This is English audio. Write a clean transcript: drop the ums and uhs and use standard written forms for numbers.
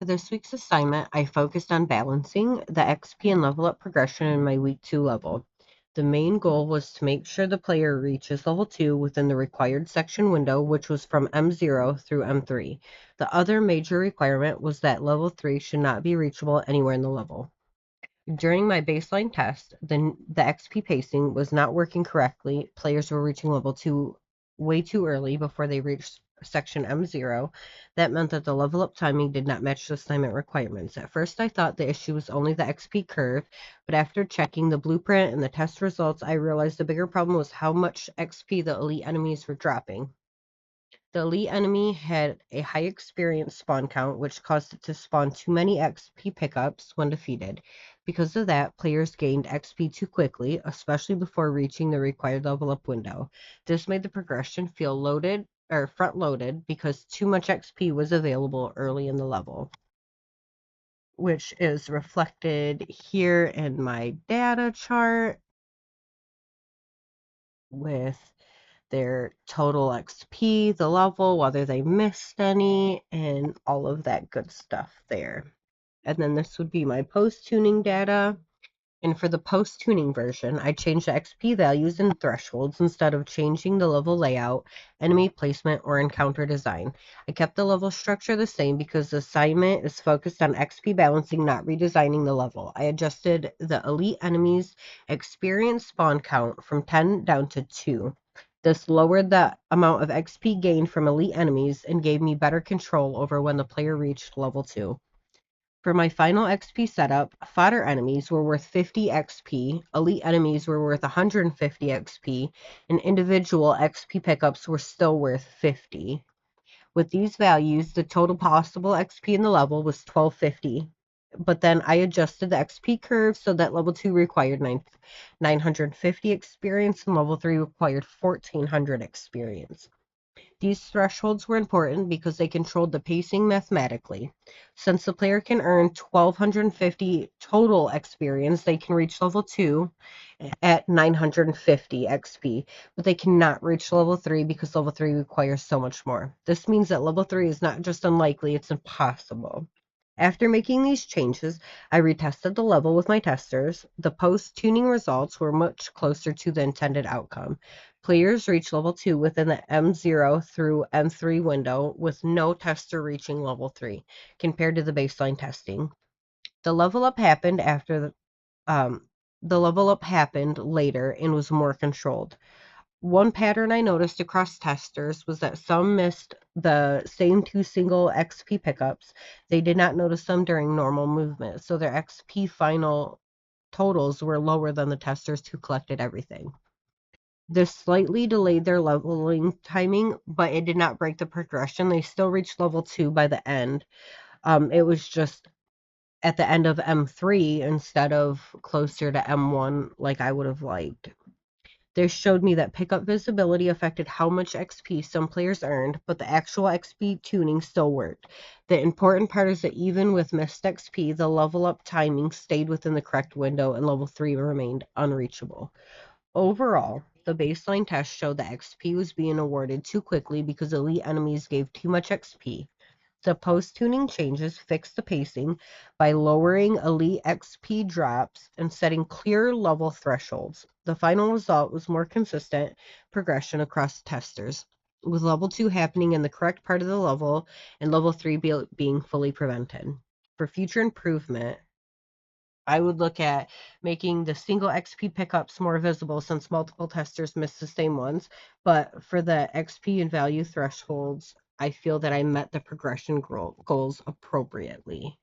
For this week's assignment, I focused on balancing the XP and level up progression in my week 2 level. The main goal was to make sure the player reaches level 2 within the required section window, which was from M0 through M3. The other major requirement was that level 3 should not be reachable anywhere in the level. During my baseline test, the XP pacing was not working correctly. Players were reaching level 2 way too early before they reached section M0. That meant that the level up timing did not match the assignment requirements. At first, I thought the issue was only the XP curve, but after checking the blueprint and the test results, I realized the bigger problem was how much XP the elite enemies were dropping. The elite enemy had a high experience spawn count, which caused it to spawn too many XP pickups when defeated. Because of that, players gained XP too quickly, especially before reaching the required level up window. This made the progression feel loaded or front loaded because too much XP was available early in the level, which is reflected here in my data chart with their total XP, the level, whether they missed any, and all of that good stuff there. And then this would be my post-tuning data. And for the post-tuning version, I changed the XP values and thresholds instead of changing the level layout, enemy placement, or encounter design. I kept the level structure the same because the assignment is focused on XP balancing, not redesigning the level. I adjusted the elite enemies' experience spawn count from 10 down to 2. This lowered the amount of XP gained from elite enemies and gave me better control over when the player reached level 2. For my final XP setup, fodder enemies were worth 50 XP, elite enemies were worth 150 XP, and individual XP pickups were still worth 50. With these values, the total possible XP in the level was 1250. But then I adjusted the XP curve so that level 2 required 950 experience and level 3 required 1400 experience. These thresholds were important because they controlled the pacing mathematically. Since the player can earn 1250 total experience, they can reach level 2 at 950 XP, but they cannot reach level 3 because level 3 requires so much more. This means that level 3 is not just unlikely, it's impossible. After making these changes, I retested the level with my testers. The post-tuning results were much closer to the intended outcome. Players reached level 2 within the M0 through M3 window, with no tester reaching level 3, compared to the baseline testing. The level up happened the level up happened later and was more controlled. One pattern I noticed across testers was that some missed the same 2 single XP pickups. They did not notice them during normal movement, so their XP final totals were lower than the testers who collected everything. This slightly delayed their leveling timing, but it did not break the progression. They still reached level 2 by the end. It was just at the end of M3 instead of closer to M1 like I would have liked. This showed me that pickup visibility affected how much XP some players earned, but the actual XP tuning still worked. The important part is that even with missed XP, the level up timing stayed within the correct window and level 3 remained unreachable. Overall, the baseline test showed that XP was being awarded too quickly because elite enemies gave too much XP. The post-tuning changes fixed the pacing by lowering elite XP drops and setting clear level thresholds. The final result was more consistent progression across testers, with level 2 happening in the correct part of the level and level 3 being fully prevented. For future improvement, I would look at making the single XP pickups more visible since multiple testers missed the same ones. But for the XP and value thresholds, I feel that I met the progression goals appropriately.